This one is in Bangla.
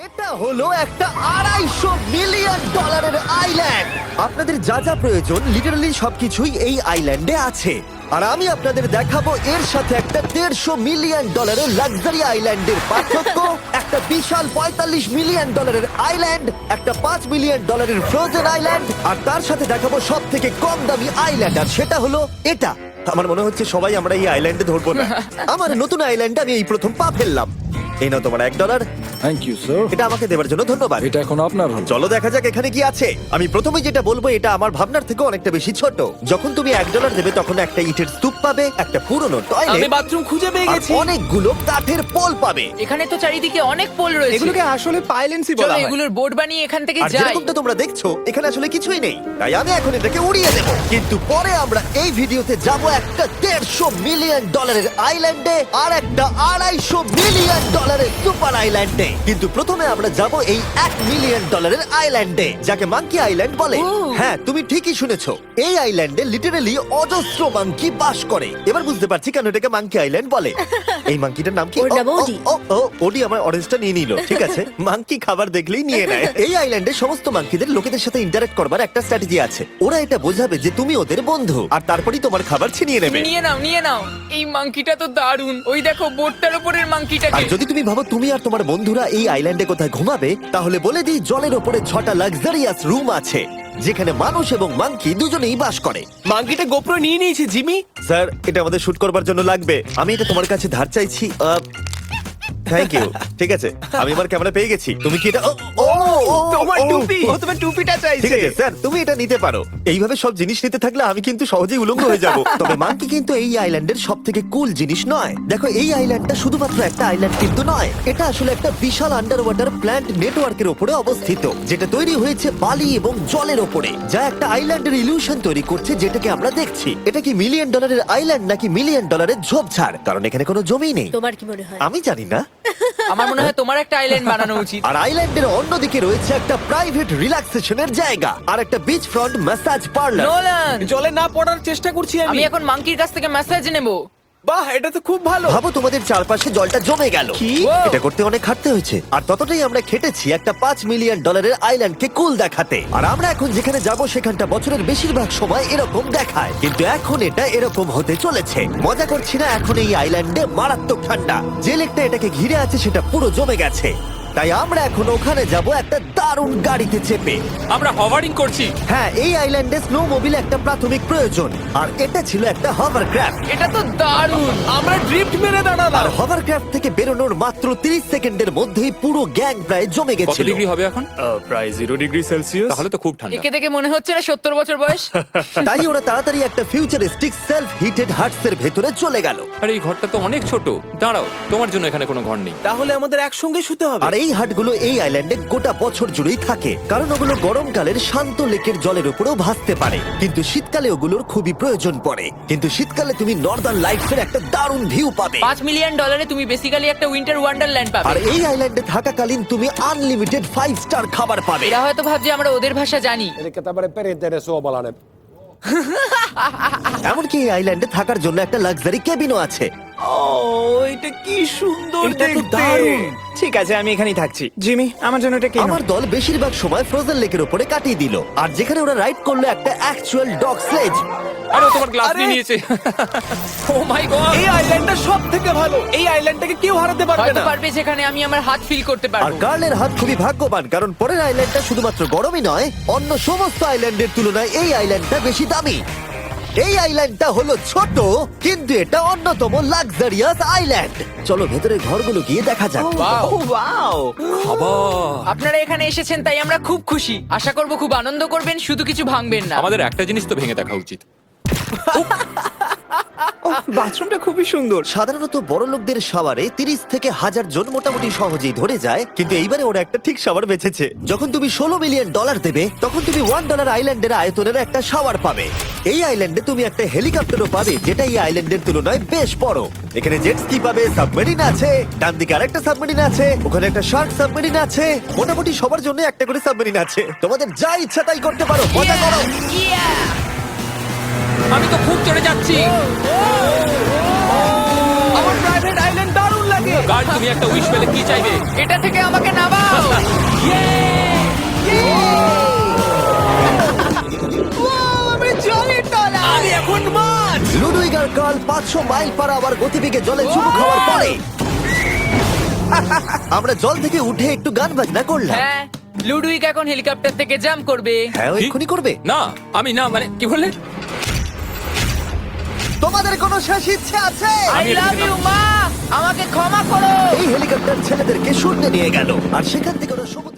এটা হলো একটা $250 মিলিয়ন আইল্যান্ড। আপনাদের যা যা প্রয়োজন লিটারালি সবকিছুই এই আইল্যান্ডে আছে। আর আমি আপনাদের দেখাবো এর সাথে একটা $150 মিলিয়ন লাক্সারি আইল্যান্ডের পার্থক্য, একটা বিশাল $45 মিলিয়ন আইল্যান্ড, একটা $5 মিলিয়ন ফ্রোজেন আইল্যান্ড, আর তার সাথে দেখাবো সব থেকে কম দামি আইল্যান্ড, আর সেটা হলো এটা। আমার মনে হচ্ছে সবাই আমরা এই আইল্যান্ডে ধরবো না। আমার নতুন আইল্যান্ডে আমি এই প্রথম পা ফেললাম। এই নাও তোমার $1। Thank you sir. এটা আমাকে দেওয়ার জন্য ধন্যবাদ। এটা এখন আপনার হল। চলো দেখা যাক এখানে কি আছে। আমি প্রথমে যেটা বলবো এটা আমার ভাবনার থেকে অনেকটা বেশি ছোট। যখন তুমি $1 দেবে তখন একটা ইটের স্তূপ পাবে, একটা পুরনো আমি টয়লেট, বাথরুম খুঁজে পেয়ে আর গেছি। অনেকগুলো কাঠের পোল পাবে। এখানে তো চারিদিকে অনেক পোল রয়েছে। এগুলোকে আসলে পাইলেন্সি চলো বলা হয়। এগুলোর বোর্ড বানিয়ে এখান থেকে আর যাই। যেরকমটা তোমরা দেখছো এখানে আসলে কিছুই নেই, তাই আমি এখন এটাকে উড়িয়ে দেবো। কিন্তু পরে আমরা এই ভিডিওতে যাব একটা $150 মিলিয়ন আইল্যান্ডে আর একটা $250 মিলিয়ন সুপার আইল্যান্ডে। কিন্তু প্রথমে আমরা যাব এই $1 মিলিয়ন আইল্যান্ডে, যাকে মাঙ্কি আইল্যান্ড বলে। হ্যাঁ, তুমি ঠিকই শুনেছো, এই আইল্যান্ডে লিটারালি অজস্র মাঙ্কি বাস করে। এবার বুঝতে পারছি কেন এটাকে মাঙ্কি আইল্যান্ড বলে। এই মাঙ্কিটার নাম কি? ওর নাম ওডি। ওডি আমার অরেঞ্জটা নিয়ে নিল। ঠিক আছে, মাঙ্কি খাবার দেখলেই নিয়ে নেয়। এই আইল্যান্ডে সমস্ত মাঙ্কিদের লোকেদের সাথে ইন্টারঅ্যাক্ট করবার একটা স্ট্র্যাটেজি আছে। ওরা এটা বোঝাবে যে তুমি ওদের বন্ধু, আর তারপরেই তোমার খাবার ছিনিয়ে নেবে। নিয়ে নাও নিয়ে নাও। এই মাংকিটা তো দারুণ। ওই দেখো বোর্ডটার উপরের আর মাংকিটাকে। যদি তুমি ভাবো তুমি আর তোমার বন্ধুরা এই আইল্যান্ডে কোথায় ঘুমাবে, তাহলে বলে দিই জলের ওপরে 6টা লাক্সারিয়াস রুম আছে, যেখানে মানুষ এবং মাঙ্কি দুজনেই বাস করে। মাঙ্কিটা গোপ্রো নিয়ে নিয়েছে জিমি। স্যার, এটা আমাদের শুট করবার জন্য লাগবে। আমি এটা তোমার কাছে ধার চাইছি। Thank you. ঠিক আছে, আমি আমার ক্যামেরা পেয়ে গেছি। তুমি কি এটা তোমার টুপি। ও তোমার টুপিটা ঠিক চাইছে। আছে স্যার, তুমি এটা নিতে পারো। এইভাবে সব জিনিস নিতে থাকলে আমি কিন্তু সহজেই উলঙ্গ হয়ে যাব। তবে মাঙ্কি কিন্তু এই আইল্যান্ডের সব থেকে কুল জিনিস নয়। দেখো, এই আইল্যান্ডটা শুধুমাত্র একটা আইল্যান্ড কিন্তু নয়, এটা আসলে একটা বিশাল আন্ডার ওয়াটার প্ল্যান্ট নেটওয়ার্কের উপরে অবস্থিত, যেটা তৈরি হয়েছে বালি এবং জলের ওপরে, যা একটা আইল্যান্ডের ইলিউশন তৈরি করছে, যেটাকে আমরা দেখছি। এটা কি $1 মিলিয়ন আইল্যান্ড নাকি $1 মিলিয়ন ঝোপঝাড়? কারণ এখানে কোনো জমি নেই। তোমার কি মনে হয়? আমি জানি না। আমার মনে হয় তোমার একটা আইল্যান্ড বানানো উচিত। আর আইল্যান্ডের অন্যদিকে রয়েছে একটা প্রাইভেট রিল্যাক্সেশনের জায়গা আর একটা beach front massage parlour. Nolan, জলে না পড়ার চেষ্টা করছি আমি আমি। এখন মাংকির কাছ থেকে মেসেজ নেব। বাহ, এটা তো খুব ভালো। ভাবো তোমাদের চারপাশে জলটা জমে গেল। কি? এটা করতে অনেক খাটতে হয়েছে, আর ততটাই আমরা খেটেছি একটা $5 মিলিয়ন আইল্যান্ডকে কুল দেখাতে। আর আমরা এখন যেখানে যাব সেখানটা বছরের বেশিরভাগ সময় এরকম দেখায়, কিন্তু এখন এটা এরকম হতে চলেছে। মজা করছি না, এখন এই আইল্যান্ডে মারাত্মক ঠান্ডা। যে লেকটা এটাকে ঘিরে আছে সেটা পুরো জমে গেছে, তাই আমরা এখন ওখানে যাব একটা দারুণ গাড়িতে চেপে। আমরা হভারিং করছি। হ্যাঁ, এই আইল্যান্ডে স্নো মোবিল একটা প্রাথমিক প্রয়োজন, আর এটা ছিল একটা হভারক্রাফট। এটা তো দারুণ। আমরা ড্রিফট মেরে আর দাঁড়ালাম। হভারক্রাফট থেকে বেরোনোর মাত্র 30 সেকেন্ডের মধ্যেই পুরো গ্যাং প্রায় জমে কত গেছিল। ডিগ্রি হবে এখন? প্রায় 0 ডিগ্রি সেলসিয়াস। তাহলে তো খুব ঠান্ডা। একে দেখে মনে হচ্ছে না 70 বছর বয়স। তাই ওরা তাড়াতাড়ি একটা ফিউচারিস্টিক সেলফ হিটেড হাটস এর ভেতরে চলে গেল। আরে এই ঘরটা তো অনেক ছোট। দাঁড়াও, তোমার জন্য এখানে কোনো ঘর নেই। তাহলে আমাদের একসঙ্গে শুতে হবে। আর এই হাটগুলো এই আইল্যান্ডে গোটা বছর জুড়েই থাকে, কারণ ওগুলো গরমকালের শান্ত লেকের জলের উপরেও ভাসতে পারে, কিন্তু শীতকালে ওগুলোর খুবই প্রয়োজন পড়ে। কিন্তু শীতকালে তুমি নর্দার্ন লাইটস এর একটা দারুণ ভিউ পাবে। $5 মিলিয়ন তুমি বেসিক্যালি একটা উইন্টার ওয়ান্ডারল্যান্ড আর পাবে। এই আইল্যান্ডে থাকাকালীন তুমি আনলিমিটেড 5 স্টার খাবার পাবে। এরা হয়তো ভাবছে আমরা ওদের ভাষা জানি। Elikkä tämmönen perinteinen suomalainen. এমনকি এই আইল্যান্ডে থাকার জন্য একটা লাক্সারি কেবিনও আছে। ও, এটা কি সুন্দর এটা তো দেখতে। দারুণ। ঠিক আছে, আমি এখানেই থাকছি। জিমি, আমার জন্য এটা কেন? আমার দল বেশিরভাগ সময় ফ্রোজেন লেকের উপরে কাটিয়ে দিল, আর যেখানে ওরা রাইড করলো একটা অ্যাকচুয়াল ডগ স্লেজ। আরে ও তোমার গ্লাস আরে! নিয়ে নিয়েছে। ও মাই গড। এই আইল্যান্ডটা সব থেকে ভালো। এই আইল্যান্ডটাকে কেউ হারাতে পারবে হয়তো না। পারবে, যেখানে আমি আমার হাত ফিল করতে আর পারবো। কার্লের হাত খুবই ভাগ্যবান, কারণ পরের আইল্যান্ডটা শুধুমাত্র গরমই নয়, অন্য সমস্ত আইল্যান্ডের তুলনায় এই আইল্যান্ডটা বেশি দামি। এই আইল্যান্ডটা হলো ছোট, কিন্তু এটা অন্যতম লাক্সারিয়াস আইল্যান্ড। চলো ভেতরে ঘরগুলো গিয়ে দেখা যাক। ও ওয়াও। খাবার। আপনারা এখানে এসেছেন তাই আমরা খুব খুশি। আশা করব খুব আনন্দ করবেন, শুধু কিছু ভাঙবেন না। আমাদের একটা জিনিস তো ভেঙে দেখা উচিত। বাথরুমটা খুবই সুন্দর। সাধারণত বড় লোকদের শাওয়ারে 30 থেকে 1000 জন মোটামুটি সহজেই ধরে যায়, কিন্তু এইবারে ওরা একটা ঠিক শাওয়ার বেঁচেছে। যখন তুমি $16 মিলিয়ন দেবে, তখন তুমি $1 আইল্যান্ডের আয়তনের একটা শাওয়ার পাবে। এই আইল্যান্ডে তুমি একটা হেলিকপ্টারও পাবে, যেটা এই আইল্যান্ডের তুলনায় বেশ বড়। এখানে জেট স্কি পাবে, সাবমেরিন আছে, ডান দিকে আরেকটা সাবমেরিন আছে, ওখানে একটা শার্ক সাবমেরিন আছে। মোটামুটি সবার জন্য একটা করে সাবমেরিন আছে। তোমাদের যা ইচ্ছা তাই করতে পারো, মজা করো। আমি তো খুব চড়ে যাচ্ছি। আমার প্রাইভেট আইল্যান্ড দারুণ লাগে। গার্ড, তুমি একটা উইশ পেলে কি চাইবে? এটা থেকে আমাকে নামাও। লুডুইগ আর কার্ল 500 মাইল পার আওয়ার গতিবেগে জলে চুমু খাওয়ার পরে আমরা জল থেকে উঠে একটু গান বাজনা করলাম। হ্যাঁ লুডুইক এখন হেলিকপ্টার থেকে জাম্প করবে। হ্যাঁ ও এক্ষুনি করবে। না আমি না, মানে কি বললে? তোমাদের কোনো শেষ ইচ্ছে আছে? আই লাভ ইউ মা, আমাকে ক্ষমা করো। এই হেলিকপ্টার ছেলেদেরকে শূন্যে নিয়ে গেল আর সেখান থেকে ওরা সমুদ্রে